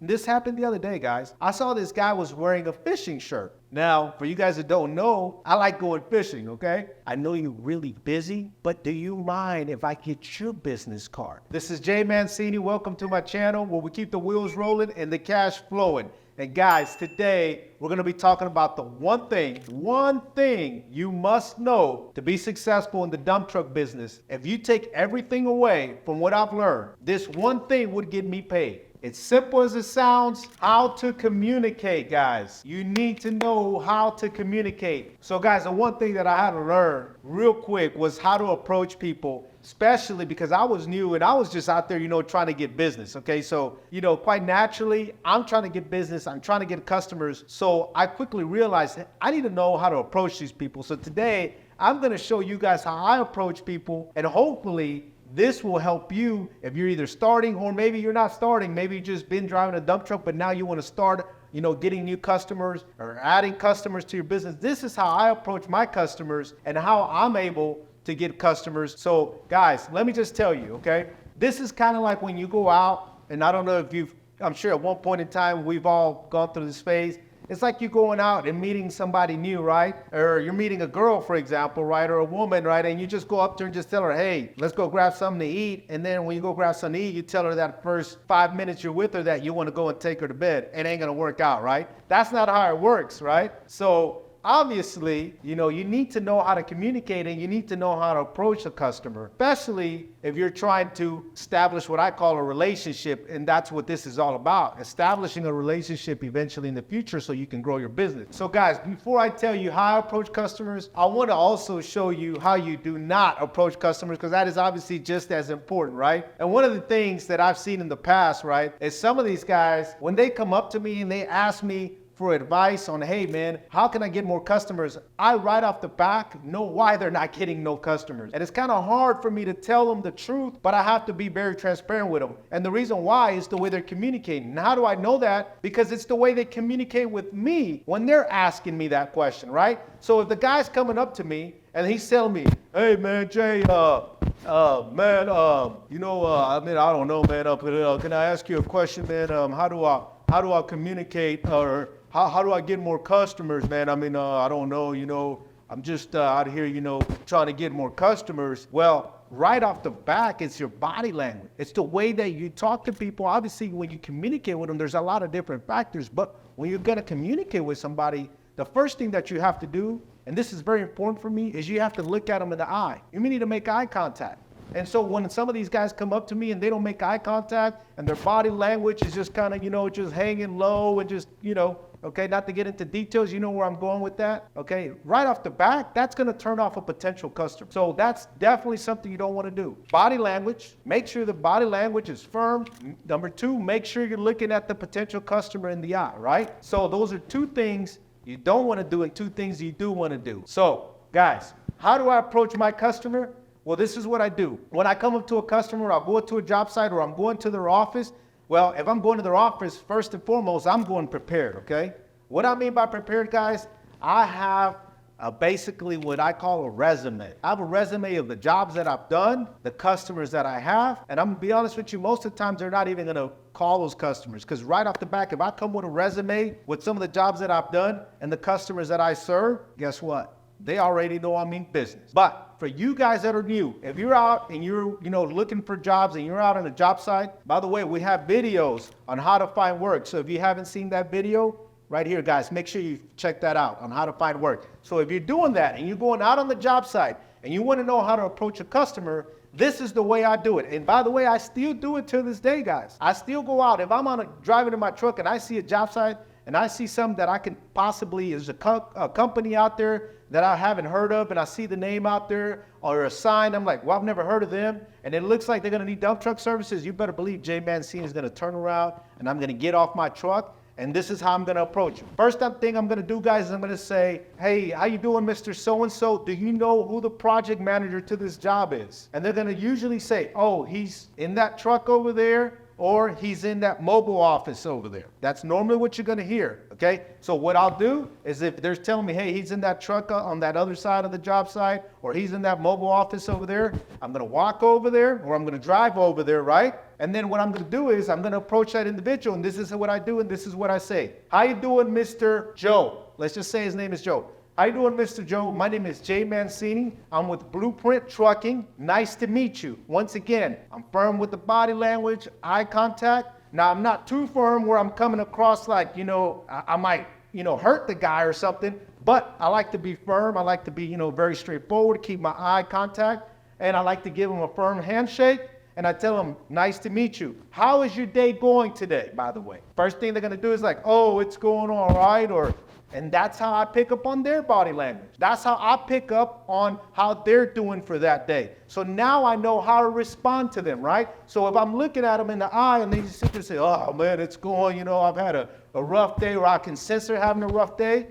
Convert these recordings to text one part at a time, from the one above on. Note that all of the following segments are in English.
This happened the other day, guys. I saw this guy was wearing a fishing shirt. Now, for you guys that don't know, I like going fishing, okay? I know you're really busy, but do you mind if I get your business card? This is Jay Mancini. Welcome to my channel where we keep the wheels rolling and the cash flowing. And guys, today we're gonna be talking about the one thing you must know to be successful in the dump truck business. If you take everything away from what I've learned, this one thing would get me paid. It's simple as it sounds, how to communicate, guys. You need to know how to communicate. So guys, the one thing that I had to learn real quick was how to approach people, especially because I was new and I was just out there, trying to get business, okay? So, quite naturally, I'm trying to get business, I'm trying to get customers. So I quickly realized I need to know how to approach these people. So today, I'm gonna show you guys how I approach people, and hopefully, this will help you if you're either starting or maybe you're not starting. Maybe you've just been driving a dump truck, but now you want to start, getting new customers or adding customers to your business. This is how I approach my customers and how I'm able to get customers. So guys, let me just tell you, okay? This is kind of like when you go out, and I don't know if I'm sure at one point in time, we've all gone through this phase. It's like you're going out and meeting somebody new, right? Or you're meeting a girl, for example, right? Or a woman, right? And you just go up there and just tell her, hey, let's go grab something to eat. And then when you go grab something to eat, you tell her that first 5 minutes you're with her that you want to go and take her to bed. It ain't going to work out, right? That's not how it works, right? So obviously, you need to know how to communicate and you need to know how to approach a customer, especially if you're trying to establish what I call a relationship. And that's what this is all about, establishing a relationship eventually in the future so you can grow your business. So guys, before I tell you how I approach customers, I want to also show you how you do not approach customers, because that is obviously just as important, right? And one of the things that I've seen in the past, right, is some of these guys, when they come up to me and they ask me for advice on, hey man, how can I get more customers? I right off the back know why they're not getting no customers. And it's kind of hard for me to tell them the truth, but I have to be very transparent with them. And the reason why is the way they're communicating. And how do I know that? Because it's the way they communicate with me when they're asking me that question, right? So if the guy's coming up to me and he's telling me, hey man, Jay, I don't know, man, can I ask you a question, man? How do I communicate, or how do I get more customers, man? I don't know, I'm just out here, trying to get more customers. Well, right off the back, it's your body language. It's the way that you talk to people. Obviously, when you communicate with them, there's a lot of different factors, but when you're gonna communicate with somebody, the first thing that you have to do, and this is very important for me, is you have to look at them in the eye. You need to make eye contact. And so when some of these guys come up to me and they don't make eye contact and their body language is just kind of, just hanging low and just, okay, not to get into details, you know where I'm going with that, okay? Right off the back, that's gonna turn off a potential customer. So that's definitely something you don't wanna do. Body language, make sure the body language is firm. Number two, make sure you're looking at the potential customer in the eye, right? So those are two things you don't wanna do and two things you do wanna do. So guys, how do I approach my customer? Well, this is what I do. When I come up to a customer, I'll go to a job site or I'm going to their office. Well, if I'm going to their office, first and foremost, I'm going prepared, okay? What I mean by prepared, guys, I have basically what I call a resume. I have a resume of the jobs that I've done, the customers that I have, and I'm gonna be honest with you, most of the times they're not even gonna call those customers, because right off the back, if I come with a resume with some of the jobs that I've done and the customers that I serve, guess what? They already know I mean business. But for you guys that are new, if you're out and you're looking for jobs and you're out on a job site, by the way, we have videos on how to find work. So if you haven't seen that video, right here, guys, make sure you check that out on how to find work. So if you're doing that and you're going out on the job site and you want to know how to approach a customer, this is the way I do it. And by the way, I still do it to this day, guys. I still go out. If I'm driving in my truck and I see a job site and I see something that I can possibly, is a company out there that I haven't heard of, and I see the name out there or a sign, I'm like, well, I've never heard of them, and it looks like they're gonna need dump truck services, you better believe Jay Mancini is gonna turn around and I'm gonna get off my truck, and this is how I'm gonna approach you. First thing I'm gonna do, guys, is I'm gonna say, hey, how you doing, Mr. So-and-so? Do you know who the project manager to this job is? And they're gonna usually say, oh, he's in that truck over there, or he's in that mobile office over there. That's normally what you're gonna hear, okay? So what I'll do is if they're telling me, hey, he's in that truck on that other side of the job site, or he's in that mobile office over there, I'm gonna walk over there, or I'm gonna drive over there, right? And then what I'm gonna do is I'm gonna approach that individual, and this is what I do, and this is what I say. How you doing, Mr. Joe? Let's just say his name is Joe. How you doing, Mr. Joe? My name is Jay Mancini. I'm with Blueprint Trucking. Nice to meet you. Once again, I'm firm with the body language, eye contact. Now, I'm not too firm where I'm coming across like, I might, hurt the guy or something, but I like to be firm. I like to be, very straightforward, keep my eye contact, and I like to give him a firm handshake. And I tell them, nice to meet you. How is your day going today, by the way? First thing they're gonna do is like, oh, it's going all right, and that's how I pick up on their body language. That's how I pick up on how they're doing for that day. So now I know how to respond to them, right? So if I'm looking at them in the eye and they just sit there and say, oh man, it's going, I've had a rough day, or I can sense they're having a rough day,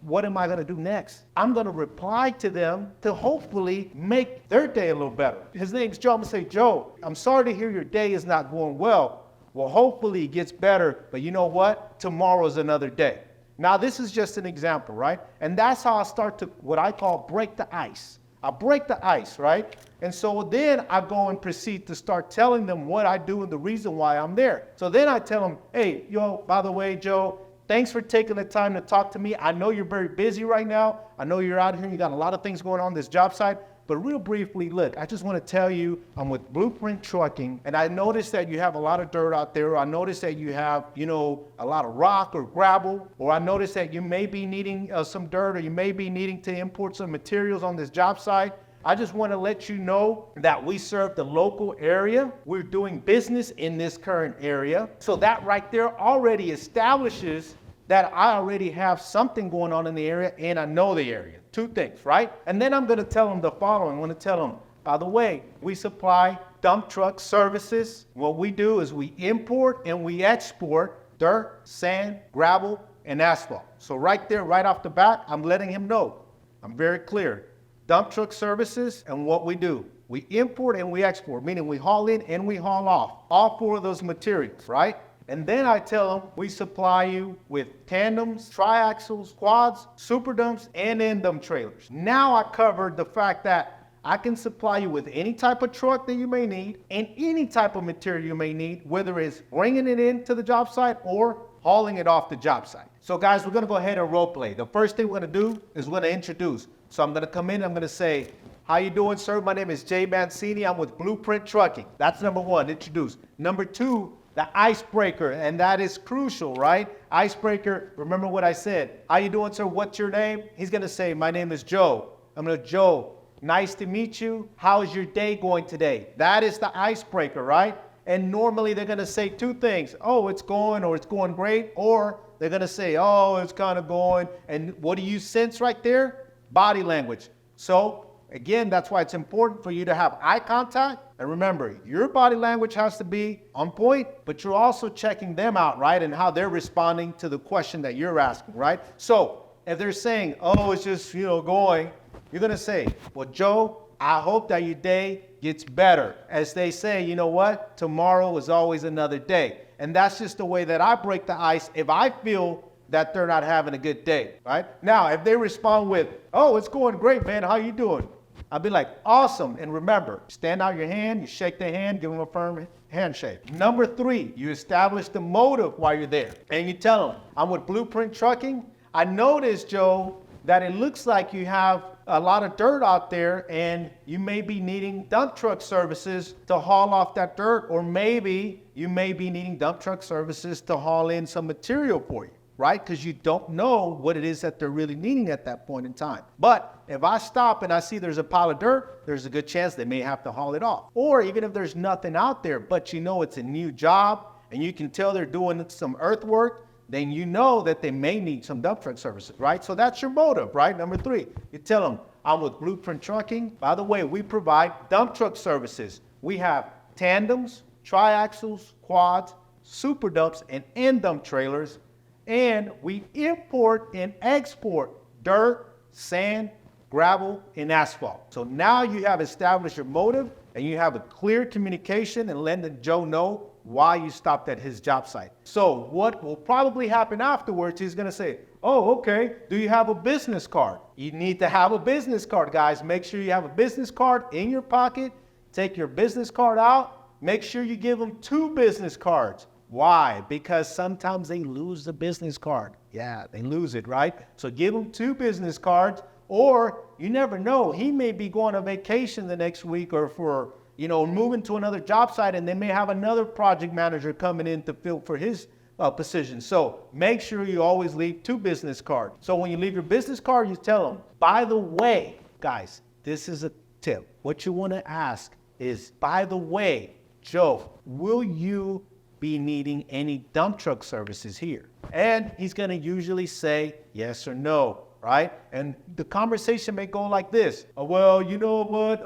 what am I gonna do next? I'm gonna reply to them to hopefully make their day a little better. His name's Joe. I'm gonna say, Joe, I'm sorry to hear your day is not going well. Well, hopefully it gets better, but you know what? Tomorrow's another day. Now, this is just an example, right? And that's how I start to, what I call break the ice. I break the ice, right? And so then I go and proceed to start telling them what I do and the reason why I'm there. So then I tell them, hey, by the way, Joe, thanks for taking the time to talk to me. I know you're very busy right now. I know you're out here, you got a lot of things going on this job site. But real briefly, look, I just want to tell you, I'm with Blueprint Trucking, and I noticed that you have a lot of dirt out there. Or I noticed that you have, a lot of rock or gravel. Or I noticed that you may be needing some dirt, or you may be needing to import some materials on this job site. I just want to let you know that we serve the local area. We're doing business in this current area. So that right there already establishes that I already have something going on in the area and I know the area. Two things, right? And then I'm going to tell them the following. I'm going to tell them, by the way, we supply dump truck services. What we do is we import and we export dirt, sand, gravel, and asphalt. So right there, right off the bat, I'm letting him know. I'm very clear. Dump truck services and what we do. We import and we export, meaning we haul in and we haul off. All four of those materials, right? And then I tell them we supply you with tandems, triaxles, quads, super dumps, and end dump trailers. Now I covered the fact that I can supply you with any type of truck that you may need and any type of material you may need, whether it's bringing it into the job site or hauling it off the job site. So guys, we're gonna go ahead and role play. The first thing we're gonna do is we're gonna introduce. So I'm gonna come in, I'm gonna say, how you doing, sir? My name is Jay Mancini. I'm with Blueprint Trucking. That's number one, introduce. Number two, the icebreaker, and that is crucial, right? Icebreaker, remember what I said. How you doing, sir? What's your name? He's gonna say, my name is Joe. I'm gonna, Joe, nice to meet you. How's your day going today? That is the icebreaker, right? And normally they're gonna say two things. Oh, it's going, or it's going great, or they're gonna say, oh, it's kind of going. And what do you sense right there? Body language. So again, that's why it's important for you to have eye contact. And remember, your body language has to be on point, but you're also checking them out, right? And how they're responding to the question that you're asking, right? So if they're saying, oh, it's just, going, you're going to say, well, Joe, I hope that your day gets better. As they say, you know what? Tomorrow is always another day. And that's just the way that I break the ice if I feel that they're not having a good day, right? Now, if they respond with, oh, it's going great, man. How you doing? I'll be like, awesome. And remember, stand out your hand, you shake their hand, give them a firm handshake. Number three, you establish the motive while you're there. And you tell them, I'm with Blueprint Trucking. I noticed, Joe, that it looks like you have a lot of dirt out there and you may be needing dump truck services to haul off that dirt, or maybe you may be needing dump truck services to haul in some material for you, right? Because you don't know what it is that they're really needing at that point in time. But if I stop and I see there's a pile of dirt, there's a good chance they may have to haul it off. Or even if there's nothing out there, but it's a new job and you can tell they're doing some earthwork, then you know that they may need some dump truck services, right? So that's your motive, right? Number three, you tell them, I'm with Blueprint Trucking. By the way, we provide dump truck services. We have tandems, triaxles, quads, super dumps, and end dump trailers. And we import and export dirt, sand, gravel, and asphalt. So now you have established your motive and you have a clear communication and letting Joe know why you stopped at his job site. So what will probably happen afterwards, he's gonna say, oh, okay, do you have a business card? You need to have a business card, guys. Make sure you have a business card in your pocket. Take your business card out. Make sure you give them 2 business cards. Why? Because sometimes they lose the business card. Yeah, they lose it, right? So give them 2 business cards, or you never know. He may be going on vacation the next week, or for, moving to another job site, and they may have another project manager coming in to fill for his position. So make sure you always leave 2 business cards. So when you leave your business card, you tell them, by the way, guys, this is a tip. What you want to ask is, by the way, Joe, will you be needing any dump truck services here? And he's going to usually say yes or no, right? And the conversation may go like this. Well, you know what?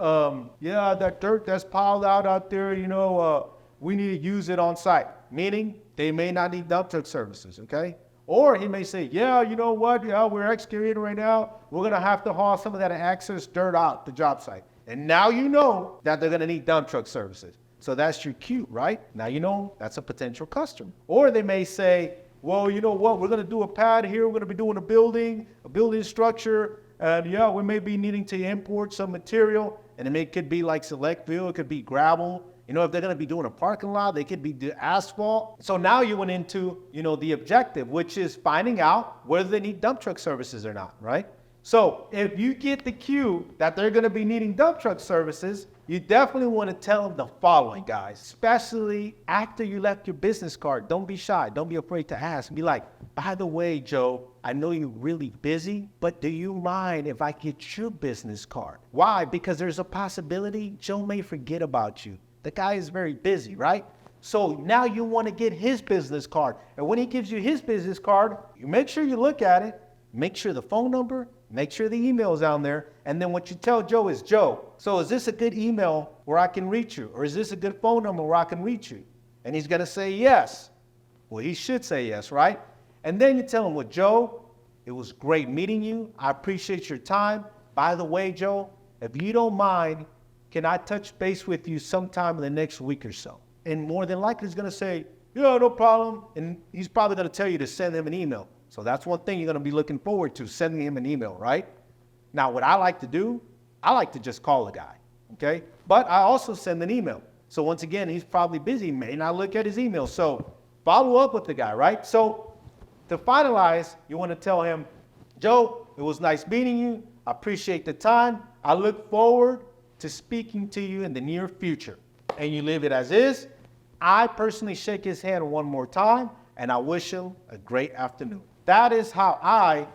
Yeah, that dirt that's piled out there, we need to use it on site. Meaning they may not need dump truck services, okay? Or he may say, yeah, you know what? Yeah, we're excavating right now. We're going to have to haul some of that excess dirt out the job site. And now you know that they're going to need dump truck services. So that's your cue, right? Now you know that's a potential customer. Or they may say, well, you know what? We're going to do a pad here. We're going to be doing a building structure. And yeah, we may be needing to import some material. And it could be like select fill. It could be gravel. If they're going to be doing a parking lot, they could be asphalt. So now you went into, the objective, which is finding out whether they need dump truck services or not, right? So if you get the cue that they're going to be needing dump truck services, you definitely want to tell them the following, guys, especially after you left your business card. Don't be shy. Don't be afraid to ask. Be like, by the way, Joe, I know you're really busy, but do you mind if I get your business card? Why? Because there's a possibility Joe may forget about you. The guy is very busy, right? So now you want to get his business card. And when he gives you his business card, you make sure you look at it, make sure the phone number, make sure the email's on there. And then what you tell Joe is, Joe, so is this a good email where I can reach you? Or is this a good phone number where I can reach you? And he's going to say yes. Well, he should say yes, right? And then you tell him, well, Joe, it was great meeting you. I appreciate your time. By the way, Joe, if you don't mind, can I touch base with you sometime in the next week or so? And more than likely he's going to say, yeah, no problem. And he's probably going to tell you to send him an email. So that's one thing you're going to be looking forward to, sending him an email, right? Now, what I like to do, I like to just call the guy, okay? But I also send an email. So once again, he's probably busy, may not look at his email. So follow up with the guy, right? So to finalize, you want to tell him, Joe, it was nice meeting you. I appreciate the time. I look forward to speaking to you in the near future. And you leave it as is. I personally shake his hand one more time, and I wish him a great afternoon. That is how I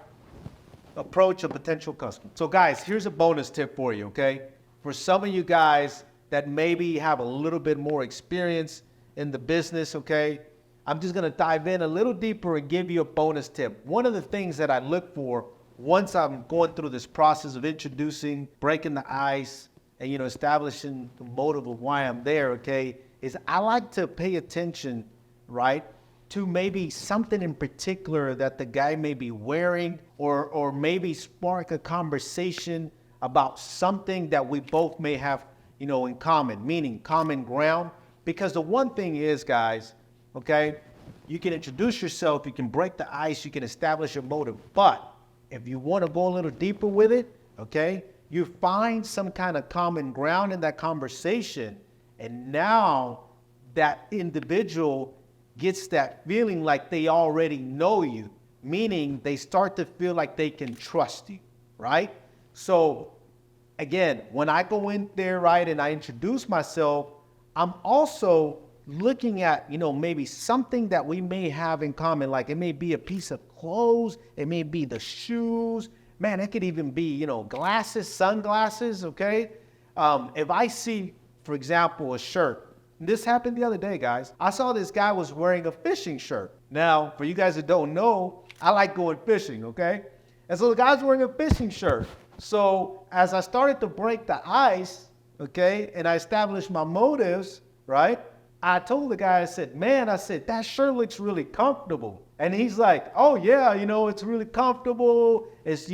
approach a potential customer. So guys, here's a bonus tip for you, okay? For some of you guys that maybe have a little bit more experience in the business, okay? I'm just gonna dive in a little deeper and give you a bonus tip. One of the things that I look for once I'm going through this process of introducing, breaking the ice, and establishing the motive of why I'm there, okay, is I like to pay attention, right, to maybe something in particular that the guy may be wearing, or maybe spark a conversation about something that we both may have, in common, meaning common ground. Because the one thing is, guys, okay, you can introduce yourself, you can break the ice, you can establish a motive, but if you want to go a little deeper with it, okay, you find some kind of common ground in that conversation, and now that individual gets that feeling like they already know you, meaning they start to feel like they can trust you, right? So again, when I go in there, right, and I introduce myself, I'm also looking at, maybe something that we may have in common. Like it may be a piece of clothes, it may be the shoes, man, it could even be, glasses, sunglasses, okay? If I see, for example, a shirt, this happened the other day, guys. I saw this guy was wearing a fishing shirt. Now, for you guys that don't know, I like going fishing, okay? And so the guy's wearing a fishing shirt. So as I started to break the ice, okay, and I established my motives, right? I told the guy, I said, that shirt looks really comfortable. And he's like, oh yeah, it's really comfortable. It's,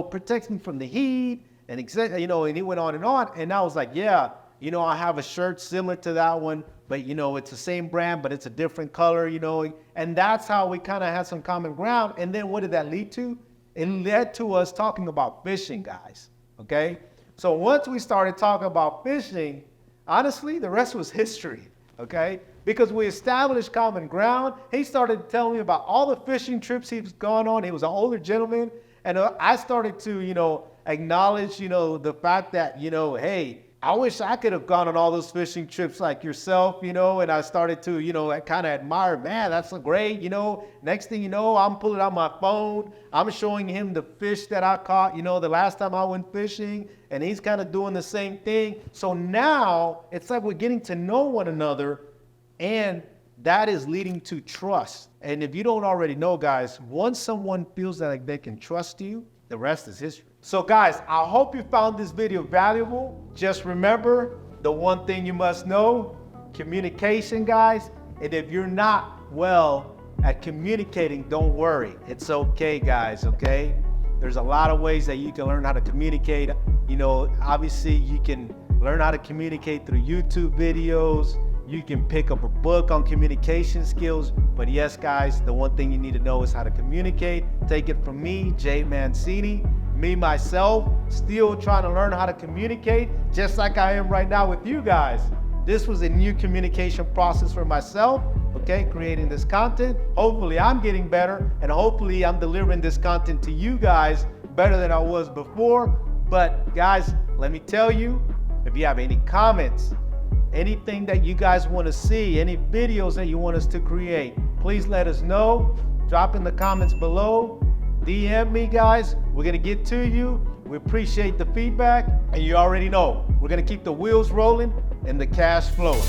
protects me from the heat and and he went on. And I was like, yeah, you know, I have a shirt similar to that one, but you know, it's the same brand, but it's a different color, you know, and that's how we kind of had some common ground. And then what did that lead to? It led to us talking about fishing, guys, okay? So once we started talking about fishing, honestly, the rest was history, okay? Because we established common ground. He started telling me about all the fishing trips he's gone on. He was an older gentleman. And I started to, you know, acknowledge, you know, the fact that, you know, hey, I wish I could have gone on all those fishing trips like yourself, you know, and I started to, you know, kind of admire, man, that's so great, you know. Next thing you know, I'm pulling out my phone. I'm showing him the fish that I caught, you know, the last time I went fishing, and he's kind of doing the same thing. So now it's like we're getting to know one another, and that is leading to trust. And if you don't already know, guys, once someone feels that like they can trust you, the rest is history. So guys, I hope you found this video valuable. Just remember the one thing you must know, communication, guys. And if you're not well at communicating, don't worry. It's okay, guys, okay? There's a lot of ways that you can learn how to communicate. You know, obviously you can learn how to communicate through YouTube videos. You can pick up a book on communication skills, but yes, guys, the one thing you need to know is how to communicate. Take it from me, Jay Mancini, me, myself, still trying to learn how to communicate, just like I am right now with you guys. This was a new communication process for myself, okay, creating this content. Hopefully I'm getting better, and hopefully I'm delivering this content to you guys better than I was before. But guys, let me tell you, if you have any comments, anything that you guys want to see, any videos that you want us to create, please let us know. Drop in the comments below. DM me, guys. We're going to get to you. We appreciate the feedback. And you already know, we're going to keep the wheels rolling and the cash flowing.